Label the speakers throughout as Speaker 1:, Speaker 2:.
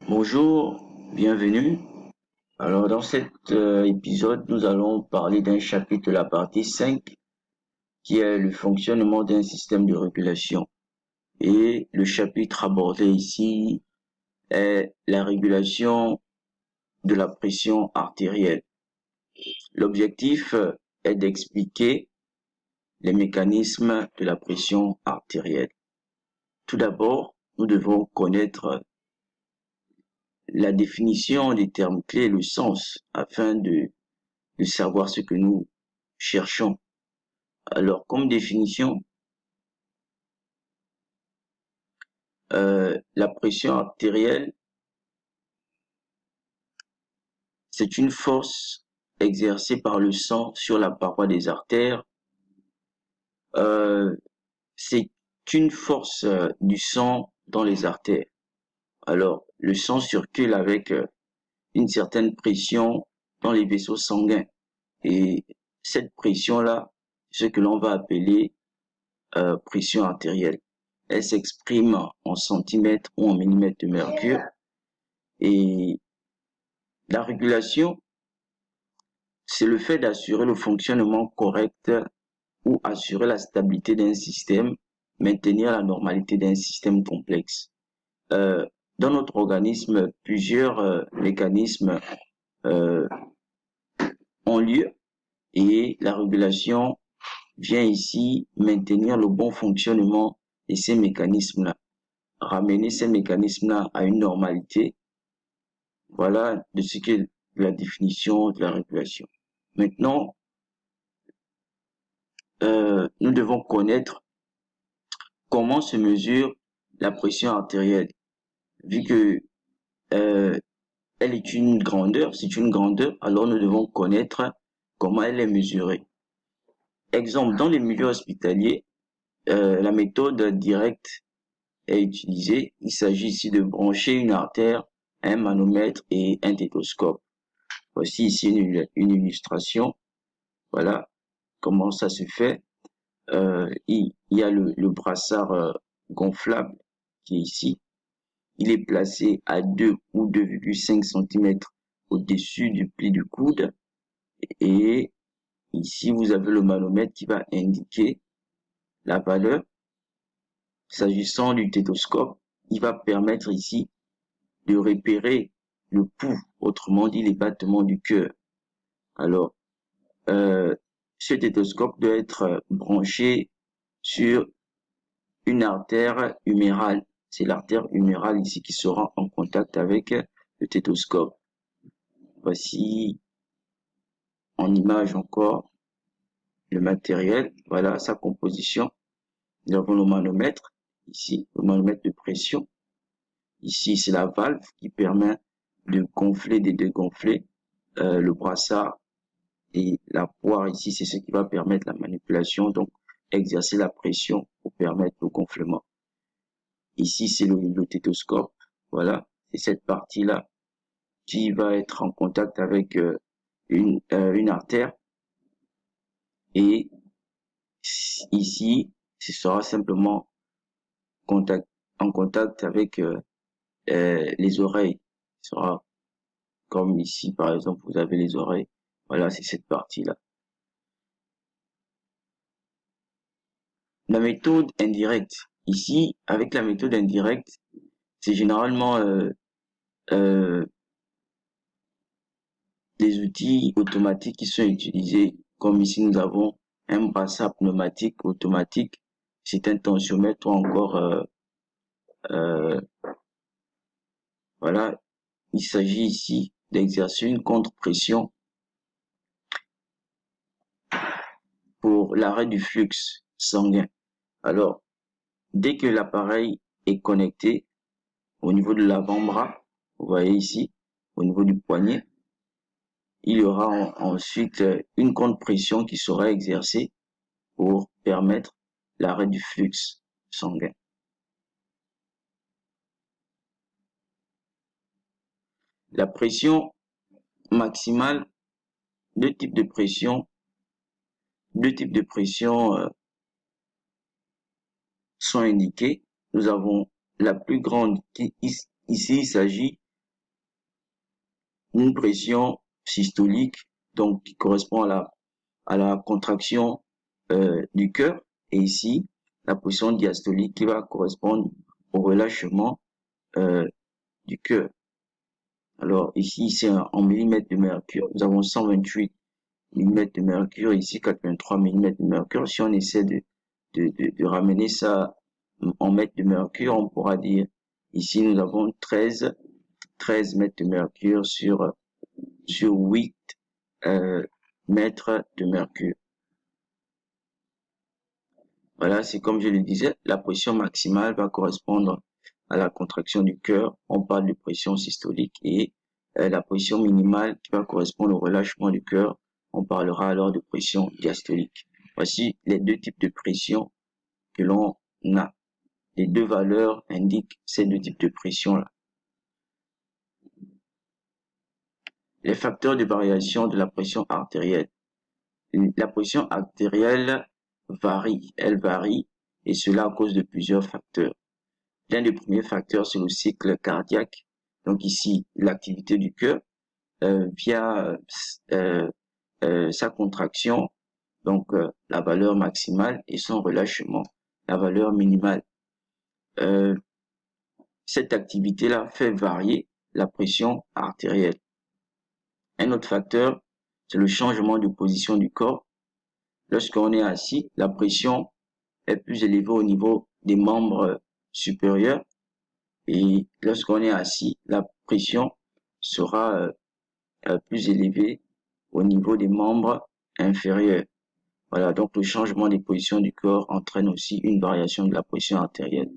Speaker 1: Bonjour, bienvenue. Alors dans cet épisode, nous allons parler d'un chapitre de la partie 5 qui est le fonctionnement d'un système de régulation. Et le chapitre abordé ici est la régulation de la pression artérielle. L'objectif est d'expliquer les mécanismes de la pression artérielle. Tout d'abord, nous devons connaître la définition des termes clés et le sens afin de savoir ce que nous cherchons. Alors, comme définition, la pression artérielle, c'est une force exercée par le sang sur la paroi des artères. C'est une force du sang dans les artères. Alors, le sang circule avec une certaine pression dans les vaisseaux sanguins. Et cette pression-là, c'est ce que l'on va appeler pression artérielle. Elle s'exprime en centimètres ou en millimètres de mercure. Et la régulation, c'est le fait d'assurer le fonctionnement correct ou assurer la stabilité d'un système, maintenir la normalité d'un système complexe. Dans notre organisme, plusieurs mécanismes euh, ont lieu et la régulation vient ici maintenir le bon fonctionnement de ces mécanismes-là, ramener ces mécanismes-là à une normalité. Voilà de ce qu'est la définition de la régulation. Maintenant, nous devons connaître comment se mesure la pression artérielle. Vu que elle est une grandeur, c'est une grandeur, alors nous devons connaître comment elle est mesurée. Exemple, dans les milieux hospitaliers, la méthode directe est utilisée. Il s'agit ici de brancher une artère, un manomètre et un stéthoscope. Voici ici une illustration. Voilà comment ça se fait. Il y a le brassard gonflable qui est ici. Il est placé à 2 ou 2,5 cm au-dessus du pli du coude. Et ici, vous avez le manomètre qui va indiquer la valeur. S'agissant du stéthoscope, il va permettre ici de repérer le pouls, autrement dit les battements du cœur. Alors, ce stéthoscope doit être branché sur une artère humérale. C'est l'artère humérale ici qui sera en contact avec le stéthoscope. Voici en image encore le matériel. Voilà sa composition. Nous avons le manomètre. Ici, le manomètre de pression. Ici, c'est la valve qui permet de gonfler, de dégonfler le brassard. Et la poire ici, c'est ce qui va permettre la manipulation, donc exercer la pression pour permettre le gonflement. Ici, c'est le stéthoscope. Voilà, c'est cette partie-là qui va être en contact avec une artère. Et ici, ce sera simplement en contact avec les oreilles. Ce sera comme ici, par exemple, vous avez les oreilles. Voilà, c'est cette partie-là. La méthode indirecte. Ici, avec la méthode indirecte, c'est généralement euh, des outils automatiques qui sont utilisés. Comme ici, nous avons un brassard pneumatique automatique. C'est un tensiomètre ou encore, euh, voilà. Il s'agit ici d'exercer une contre-pression pour l'arrêt du flux sanguin. Alors, dès que l'appareil est connecté au niveau de l'avant-bras, vous voyez ici, au niveau du poignet, il y aura ensuite une contre-pression qui sera exercée pour permettre l'arrêt du flux sanguin. La pression maximale, deux types de pression, sont indiqués. Nous avons la plus grande qui ici il s'agit une pression systolique, donc qui correspond à la contraction du cœur, et ici la pression diastolique qui va correspondre au relâchement du cœur. Alors ici c'est en millimètres de mercure, nous avons 128 millimètres de mercure, ici 83 millimètres de mercure. Si on essaie de ramener ça en mètres de mercure, on pourra dire ici nous avons 13 mètres de mercure sur 8 mètres de mercure. Voilà, c'est comme je le disais, la pression maximale va correspondre à la contraction du cœur. On parle de pression systolique, et la pression minimale qui va correspondre au relâchement du cœur. On parlera alors de pression diastolique. Voici les deux types de pression que l'on a. Les deux valeurs indiquent ces deux types de pression-là. Les facteurs de variation de la pression artérielle. La pression artérielle varie, elle varie, et cela à cause de plusieurs facteurs. L'un des premiers facteurs, c'est le cycle cardiaque. Donc ici, l'activité du cœur via sa contraction, donc la valeur maximale, et son relâchement, la valeur minimale. Cette activité-là fait varier la pression artérielle. Un autre facteur, c'est le changement de position du corps. Lorsqu'on est assis, la pression est plus élevée au niveau des membres supérieurs, et lorsqu'on est assis, la pression sera plus élevée au niveau des membres inférieurs. Voilà, donc le changement des positions du corps entraîne aussi une variation de la pression artérielle.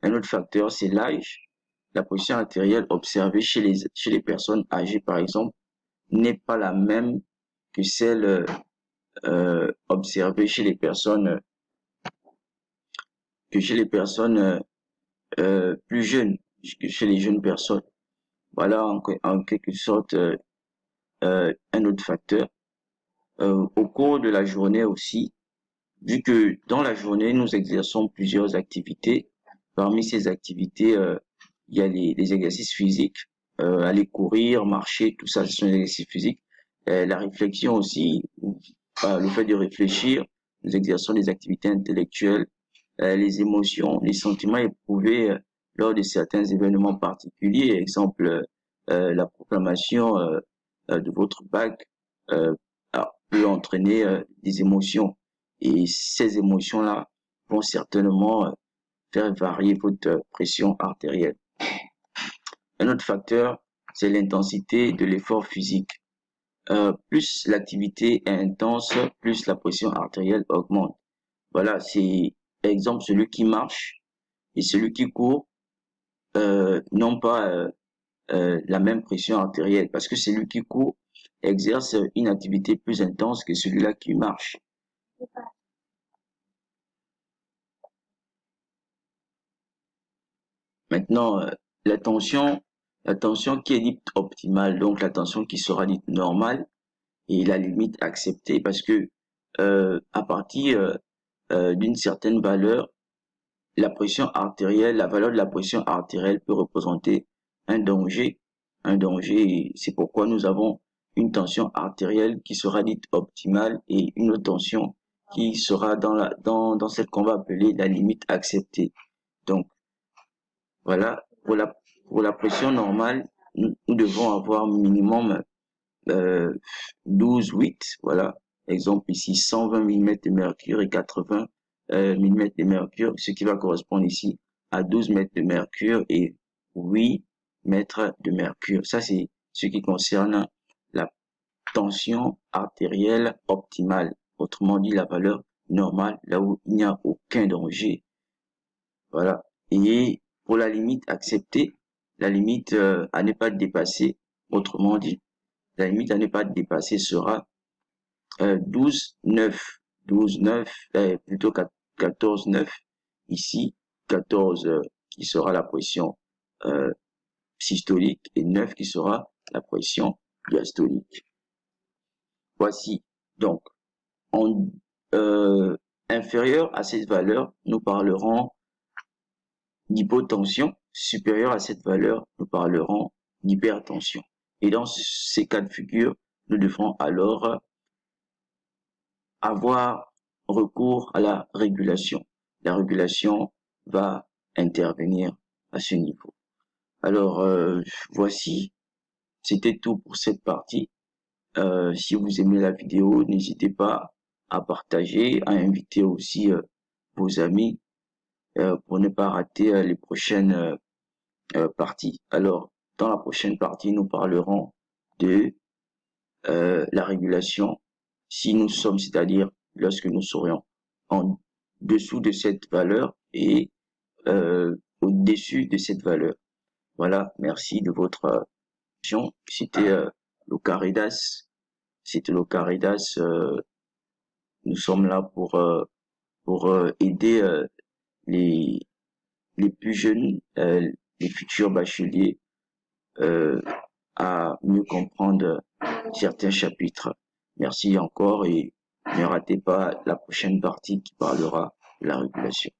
Speaker 1: Un autre facteur, c'est l'âge. La pression artérielle observée chez les personnes âgées, par exemple, n'est pas la même que celle observée chez les personnes plus jeunes, que chez les jeunes personnes. Voilà en quelque sorte un autre facteur. Au cours de la journée aussi, vu que dans la journée, nous exerçons plusieurs activités. Parmi ces activités, il y a les exercices physiques, aller courir, marcher, tout ça, ce sont des exercices physiques. La réflexion aussi, le fait de réfléchir, nous exerçons des activités intellectuelles, les émotions, les sentiments éprouvés lors de certains événements particuliers, exemple la proclamation de votre bac peut entraîner des émotions, et ces émotions-là vont certainement faire varier votre pression artérielle. Un autre facteur, c'est l'intensité de l'effort physique. Plus l'activité est intense, plus la pression artérielle augmente. Voilà, c'est exemple celui qui marche et celui qui court n'ont pas la même pression artérielle, parce que celui qui court exerce une activité plus intense que celui-là qui marche. Maintenant, la tension qui est dite optimale, donc la tension qui sera dite normale, et la limite acceptée, parce que à partir d'une certaine valeur, la pression artérielle, la valeur de la pression artérielle peut représenter un danger, et c'est pourquoi nous avons une tension artérielle qui sera dite optimale et une autre tension qui sera dans celle qu'on va appeler la limite acceptée. Donc, voilà, pour la pression normale, nous devons avoir minimum 12,8, voilà. Exemple ici, 120 mm de mercure et 80 mm de mercure, ce qui va correspondre ici à 12 mètres de mercure et 8 mètres de mercure. Ça, c'est ce qui concerne la tension artérielle optimale. Autrement dit, la valeur normale, là où il n'y a aucun danger. Voilà. Et pour la limite acceptée, la limite à ne pas dépasser, autrement dit, la limite à ne pas dépasser sera 12,9. 12,9, plutôt 14,9. Ici, 14 qui sera la pression systolique et 9 qui sera la pression diastolique. Voici. Donc, en inférieur à cette valeur, nous parlerons d'hypotension. Supérieur à cette valeur, nous parlerons d'hypertension. Et dans ces cas de figure, nous devrons alors avoir recours à la régulation. La régulation va intervenir à ce niveau. Alors, voici, c'était tout pour cette partie. Si vous aimez la vidéo, n'hésitez pas à partager, à inviter aussi vos amis pour ne pas rater les prochaines parties. Alors, dans la prochaine partie, nous parlerons de la régulation si nous sommes, c'est-à-dire lorsque nous serions en dessous de cette valeur et au-dessus de cette valeur. Voilà, merci de votre attention. C'était Locaridas. C'était Locaridas. Nous sommes là pour aider les, les plus jeunes, les futurs bacheliers, euh, à mieux comprendre certains chapitres. Merci encore et ne ratez pas la prochaine partie qui parlera de la régulation.